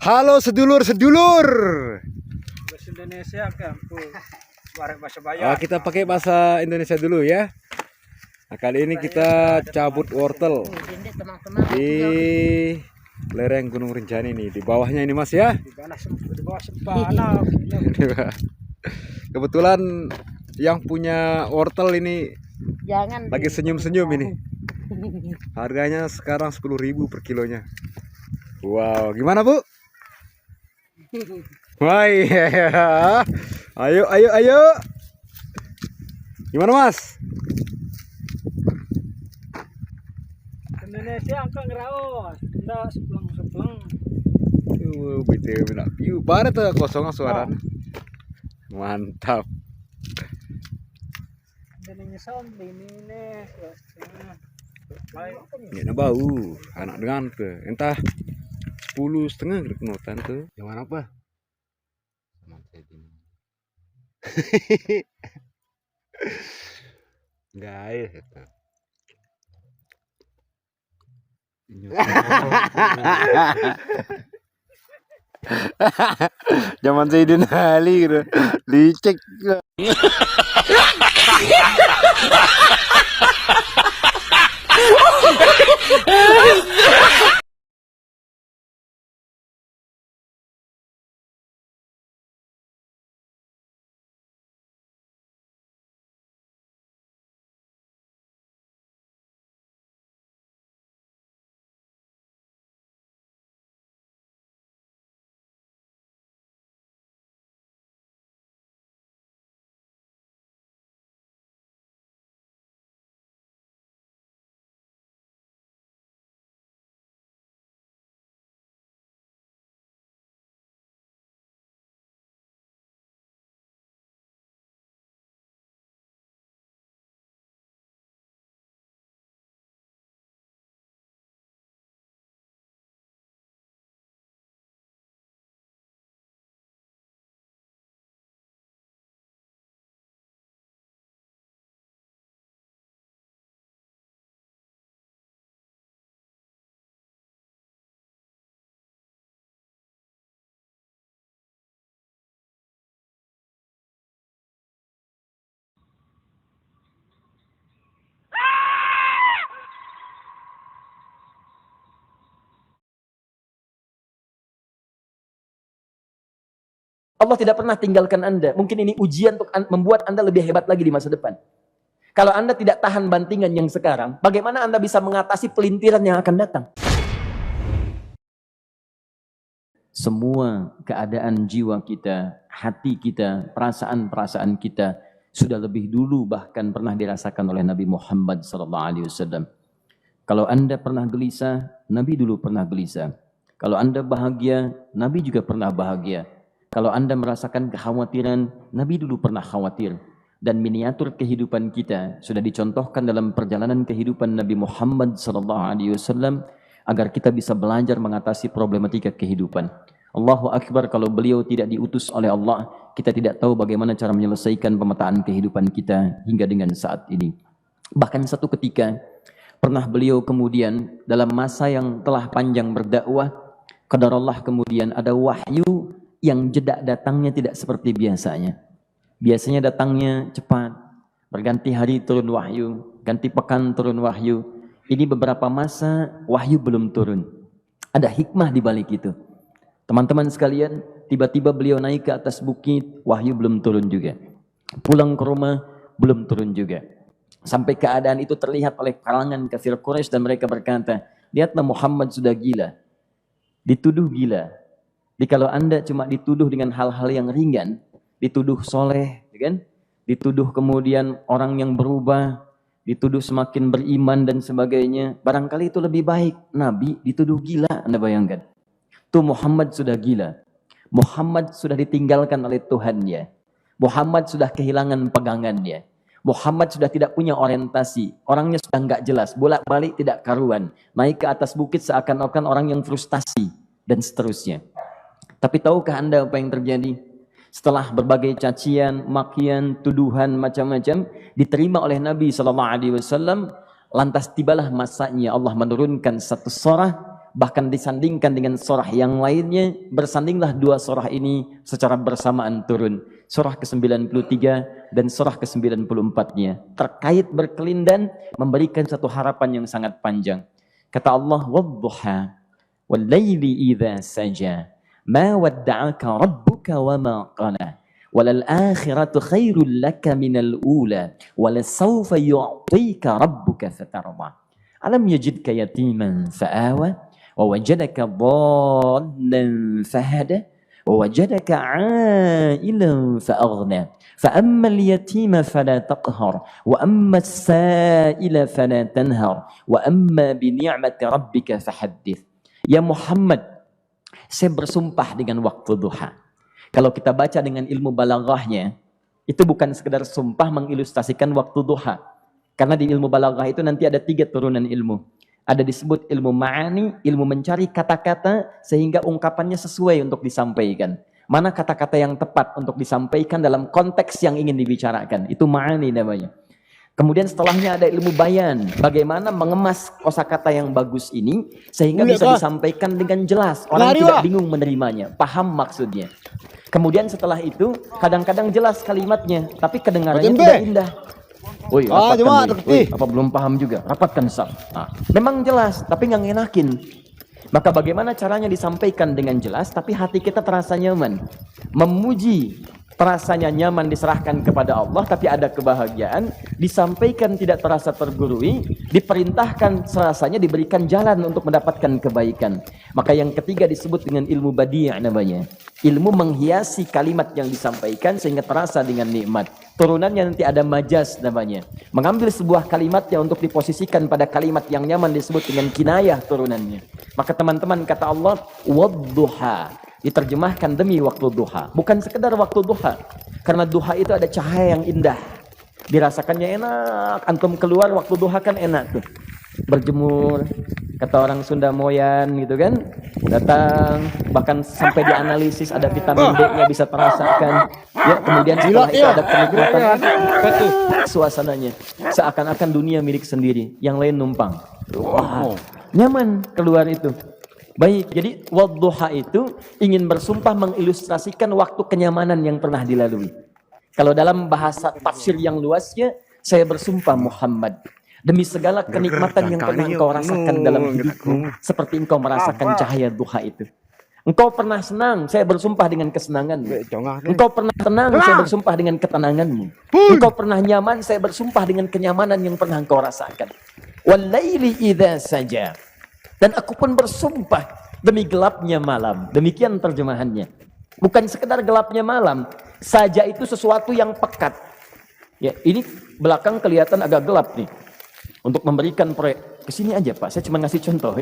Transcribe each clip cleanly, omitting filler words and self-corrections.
Halo sedulur-sedulur. Bahasa Indonesia kan Kita pakai bahasa Indonesia dulu ya. Nah, kali ini kita cabut wortel di lereng Gunung Rinjani nih, di bawahnya ini Mas ya. di bawah sempana. Kebetulan yang punya wortel ini lagi senyum-senyum ini. Harganya sekarang 10.000 per kilonya. Wow, gimana Bu? Wah, iya. Ayo. Gimana Mas? Indonesia angka ngeraos, ndak sepleng. BTW nak view pada tuh kosong suara. Mantap. Indonesia ini nih. Ini bau anak dengan tuh entah 10,5 kenotan tuh. Yang mana apa? Guys, zaman Zaidin Ali gitu, licik. Allah tidak pernah tinggalkan Anda. Mungkin ini ujian untuk membuat Anda lebih hebat lagi di masa depan. Kalau Anda tidak tahan bantingan yang sekarang, bagaimana Anda bisa mengatasi pelintiran yang akan datang? Semua keadaan jiwa kita, hati kita, perasaan-perasaan kita sudah lebih dulu bahkan pernah dirasakan oleh Nabi Muhammad SAW. Kalau Anda pernah gelisah, Nabi dulu pernah gelisah. Kalau Anda bahagia, Nabi juga pernah bahagia. Kalau Anda merasakan kekhawatiran, Nabi dulu pernah khawatir. Dan miniatur kehidupan kita sudah dicontohkan dalam perjalanan kehidupan Nabi Muhammad SAW agar kita bisa belajar mengatasi problematika kehidupan. Allahu Akbar, kalau beliau tidak diutus oleh Allah, kita tidak tahu bagaimana cara menyelesaikan pemetaan kehidupan kita hingga dengan saat ini. Bahkan satu ketika, pernah beliau kemudian dalam masa yang telah panjang berdakwah, qadarullah kemudian ada wahyu yang jeda datangnya tidak seperti biasanya. Biasanya datangnya cepat, berganti hari turun wahyu, ganti pekan turun wahyu. Ini beberapa masa wahyu belum turun. Ada hikmah di balik itu. Teman-teman sekalian, tiba-tiba beliau naik ke atas bukit, wahyu belum turun juga. Pulang ke rumah, belum turun juga. Sampai keadaan itu terlihat oleh kalangan kafir Quraisy dan mereka berkata, lihatlah Muhammad sudah gila, dituduh gila. Jadi kalau Anda cuma dituduh dengan hal-hal yang ringan, dituduh soleh, kan? Dituduh kemudian orang yang berubah, dituduh semakin beriman dan sebagainya, barangkali itu lebih baik. Nabi dituduh gila, Anda bayangkan. Tuh Muhammad sudah gila. Muhammad sudah ditinggalkan oleh Tuhannya. Muhammad sudah kehilangan pegangannya. Muhammad sudah tidak punya orientasi. Orangnya sudah nggak jelas, bolak-balik tidak karuan. Naik ke atas bukit seakan-akan orang yang frustasi dan seterusnya. Tapi tahukah Anda apa yang terjadi? Setelah berbagai cacian, makian, tuduhan macam-macam diterima oleh Nabi SAW, Lantas tibalah masanya Allah menurunkan satu surah, bahkan disandingkan dengan surah yang lainnya, bersandinglah dua surah ini secara bersamaan turun. Surah ke-93 dan surah ke-94-nya. Terkait berkelindan, memberikan satu harapan yang sangat panjang. Kata Allah, وَالضُّحَى وَاللَّيْلِ إِذَا سَجَى مَا وَدَّعَكَ رَبُّكَ وَمَا قَلَى وَلَلْآخِرَةُ خَيْرٌ لَكَ مِنَ الْأُولَى وَلَسَوْفَ يُعْطِيكَ رَبُّكَ فَتَرْضَى أَلَمْ يَجِدْكَ يَتِيمًا فَآوَى وَوَجَدَكَ ضَالًّا فَهَدَى وَوَجَدَكَ عَائِلًا فَأَغْنَى فَأَمَّا الْيَتِيمَ فَلَا تَقْهَرْ وَأَمَّا السَّائِلَ فَلَا تَنْهَرْ وَأَمَّا بِنِعْمَةِ رَبِّكَ فَحَدِّثْ. Ya Muhammad, saya bersumpah dengan waktu duha. Kalau kita baca dengan ilmu balaghahnya, itu bukan sekedar sumpah mengilustrasikan waktu duha. Karena di ilmu balaghah itu nanti ada 3 turunan ilmu. Ada disebut ilmu ma'ani, ilmu mencari kata-kata sehingga ungkapannya sesuai untuk disampaikan. Mana kata-kata yang tepat untuk disampaikan dalam konteks yang ingin dibicarakan. Itu ma'ani namanya. Kemudian setelahnya ada ilmu bayan. Bagaimana mengemas kosakata yang bagus ini sehingga bisa disampaikan dengan jelas. Orang tidak bingung menerimanya, paham maksudnya. Kemudian setelah itu kadang-kadang jelas kalimatnya, tapi kedengarannya tidak indah. Woi, rapatkan, apa belum paham juga? Rapatkan sah. Nah, memang jelas, tapi nggak ngenakin. Maka bagaimana caranya disampaikan dengan jelas, tapi hati kita terasa nyaman. Memuji terasanya nyaman diserahkan kepada Allah, tapi ada kebahagiaan, disampaikan tidak terasa tergurui, diperintahkan serasanya diberikan jalan untuk mendapatkan kebaikan. Maka yang ketiga disebut dengan ilmu badi' namanya. Ilmu menghiasi kalimat yang disampaikan sehingga terasa dengan nikmat. Turunannya nanti ada majaz namanya. Mengambil sebuah kalimatnya untuk diposisikan pada kalimat yang nyaman disebut dengan kinayah turunannya. Maka teman-teman kata Allah, wadduha. Diterjemahkan demi waktu duha. Bukan sekedar waktu duha. Karena duha itu ada cahaya yang indah. Dirasakannya enak. Antum keluar waktu duha kan enak tuh. Berjemur. Kata orang Sunda moyan gitu kan. Datang. Bahkan sampai dianalisis ada vitamin D-nya bisa terasakan. Ya, kemudian setelah itu ada kenikmatan. Suasananya. Seakan-akan dunia milik sendiri. Yang lain numpang. Wah, nyaman keluar itu. Baik, jadi wadduha itu ingin bersumpah mengilustrasikan waktu kenyamanan yang pernah dilalui. Kalau dalam bahasa tafsir yang luasnya, saya bersumpah Muhammad, demi segala kenikmatan yang pernah engkau rasakan dalam hidupmu, seperti engkau merasakan cahaya duha itu. Engkau pernah senang, saya bersumpah dengan kesenanganmu. Engkau pernah tenang, saya bersumpah dengan ketenanganmu. Engkau pernah nyaman, saya bersumpah dengan kenyamanan yang pernah engkau rasakan. Wal-laili idza saja. Dan aku pun bersumpah demi gelapnya malam. Demikian terjemahannya. Bukan sekedar gelapnya malam. Saja itu sesuatu yang pekat. Ya, ini belakang kelihatan agak gelap nih. Untuk memberikan proyek. Kesini aja Pak, saya cuma ngasih contoh.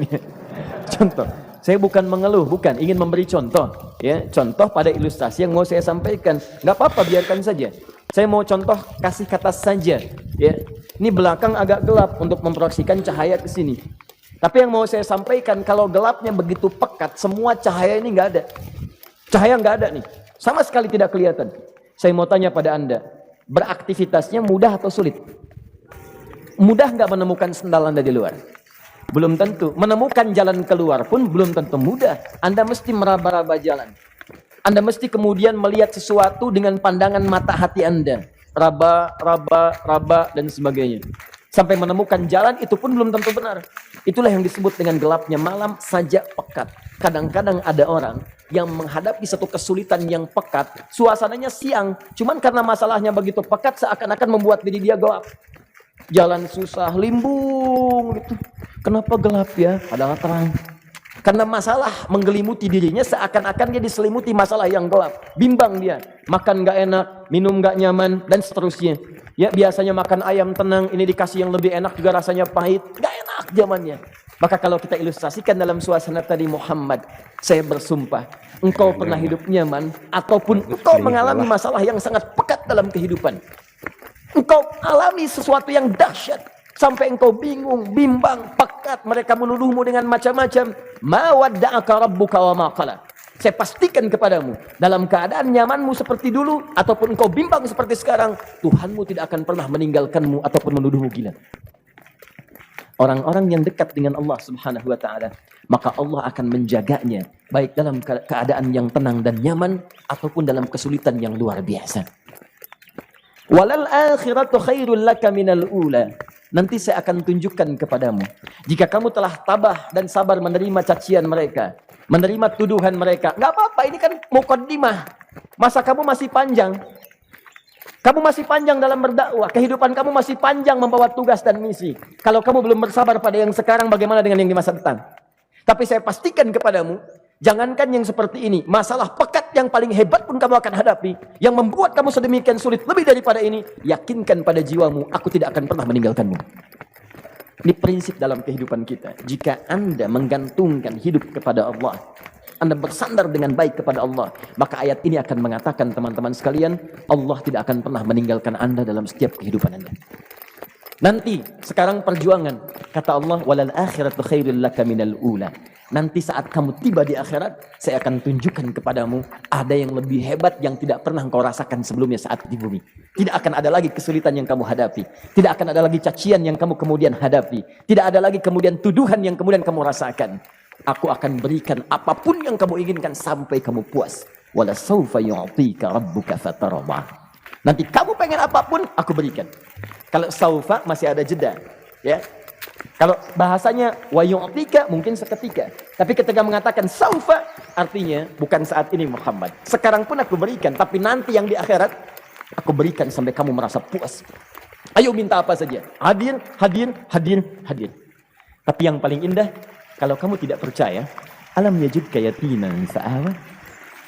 Contoh. Saya bukan mengeluh, bukan. Ingin memberi contoh. Ya, contoh pada ilustrasi yang mau saya sampaikan. Nggak apa-apa, biarkan saja. Saya mau contoh kasih kata saja. Ya, ini belakang agak gelap untuk memproyeksikan cahaya ke sini. Tapi yang mau saya sampaikan, kalau gelapnya begitu pekat, semua cahaya ini nggak ada. Cahaya nggak ada nih. Sama sekali tidak kelihatan. Saya mau tanya pada Anda, beraktivitasnya mudah atau sulit? Mudah nggak menemukan sendal Anda di luar? Belum tentu. Menemukan jalan keluar pun belum tentu mudah. Anda mesti meraba-raba jalan. Anda mesti kemudian melihat sesuatu dengan pandangan mata hati Anda. Raba, dan sebagainya. Sampai menemukan jalan itu pun belum tentu benar. Itulah yang disebut dengan gelapnya malam saja pekat. Kadang-kadang ada orang yang menghadapi satu kesulitan yang pekat. Suasananya siang. Cuman karena masalahnya begitu pekat seakan-akan membuat diri dia gelap. Jalan susah, limbung gitu. Kenapa gelap ya? Padahal terang. Karena masalah menggelimuti dirinya seakan-akan dia diselimuti masalah yang gelap. Bimbang dia. Makan gak enak, minum gak nyaman, dan seterusnya. Ya biasanya makan ayam tenang, ini dikasih yang lebih enak juga rasanya pahit. Gak enak zamannya. Maka kalau kita ilustrasikan dalam suasana tadi Muhammad, saya bersumpah, engkau pernah hidup nyaman, ataupun engkau mengalami masalah yang sangat pekat dalam kehidupan. Engkau alami sesuatu yang dahsyat. Sampai engkau bingung, bimbang, pekat. Mereka menuduhmu dengan macam-macam. Ma wadda'aka rabbuka wa ma qala. Saya pastikan kepadamu, dalam keadaan nyamanmu seperti dulu, ataupun engkau bimbang seperti sekarang, Tuhanmu tidak akan pernah meninggalkanmu ataupun menuduhmu gila. orang-orang yang dekat dengan Allah Subhanahu wa taala, maka Allah akan menjaganya baik dalam keadaan yang tenang dan nyaman ataupun dalam kesulitan yang luar biasa. Walal akhiratu khairul laka minal ula. Nanti saya akan tunjukkan kepadamu, jika kamu telah tabah dan sabar menerima cacian mereka, menerima tuduhan mereka, nggak apa-apa, ini kan muqaddimah. Masa kamu masih panjang. Kamu masih panjang dalam berdakwah, kehidupan kamu masih panjang membawa tugas dan misi. Kalau kamu belum bersabar pada yang sekarang, bagaimana dengan yang di masa depan? Tapi saya pastikan kepadamu, jangankan yang seperti ini, masalah pekat yang paling hebat pun kamu akan hadapi, yang membuat kamu sedemikian sulit lebih daripada ini, yakinkan pada jiwamu, aku tidak akan pernah meninggalkanmu. Ini prinsip dalam kehidupan kita. Jika Anda menggantungkan hidup kepada Allah, Anda bersandar dengan baik kepada Allah, maka ayat ini akan mengatakan, teman-teman sekalian, Allah tidak akan pernah meninggalkan Anda dalam setiap kehidupan Anda. Nanti, sekarang perjuangan, kata Allah, walal akhiratu khairul laka minal ula. Nanti saat kamu tiba di akhirat, saya akan tunjukkan kepadamu ada yang lebih hebat yang tidak pernah engkau rasakan sebelumnya saat di bumi. Tidak akan ada lagi kesulitan yang kamu hadapi. Tidak akan ada lagi cacian yang kamu kemudian hadapi. Tidak ada lagi kemudian tuduhan yang kemudian kamu rasakan. Aku akan berikan apapun yang kamu inginkan sampai kamu puas. Wala sawfa yu'tika rabbuka fatarda. Nanti kamu pengen apapun, aku berikan. Kalau saufa masih ada jeda, ya. Kalau bahasanya wa yu'tika mungkin seketika. Tapi ketika mengatakan saufa, artinya bukan saat ini Muhammad. Sekarang pun aku berikan, tapi nanti yang di akhirat aku berikan sampai kamu merasa puas. Ayo minta apa saja. Hadir, hadir, hadir, hadir. Tapi yang paling indah, kalau kamu tidak percaya, alam yajidka yatiman fa'awa.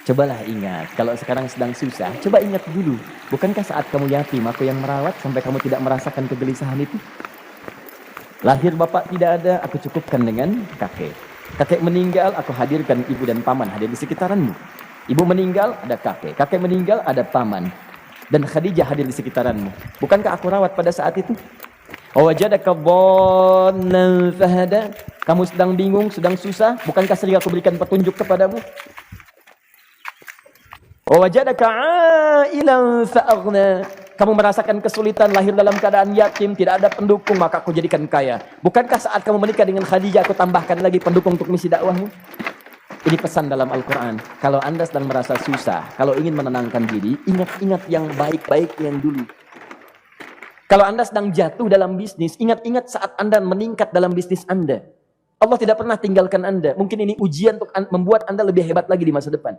Cobalah ingat, kalau sekarang sedang susah, coba ingat dulu. Bukankah saat kamu yatim, aku yang merawat sampai kamu tidak merasakan kegelisahan itu? Lahir bapak tidak ada, aku cukupkan dengan kakek. Kakek meninggal, aku hadirkan ibu dan paman hadir di sekitaranmu. Ibu meninggal, ada kakek. Kakek meninggal, ada paman. Dan Khadijah hadir di sekitaranmu. Bukankah aku rawat pada saat itu? Wajadaka dhallan fahada. Kamu sedang bingung, sedang susah, bukankah sering aku berikan petunjuk kepadamu? Wajadaka ailan fa'aghna. Kamu merasakan kesulitan, lahir dalam keadaan yatim, tidak ada pendukung, maka aku jadikan kaya. Bukankah saat kamu menikah dengan Khadijah, aku tambahkan lagi pendukung untuk misi dakwahmu? Ini pesan dalam Al-Quran. Kalau Anda sedang merasa susah, kalau ingin menenangkan diri, ingat-ingat yang baik-baik yang dulu. Kalau Anda sedang jatuh dalam bisnis, ingat-ingat saat Anda meningkat dalam bisnis Anda. Allah tidak pernah tinggalkan Anda. Mungkin ini ujian untuk membuat Anda lebih hebat lagi di masa depan.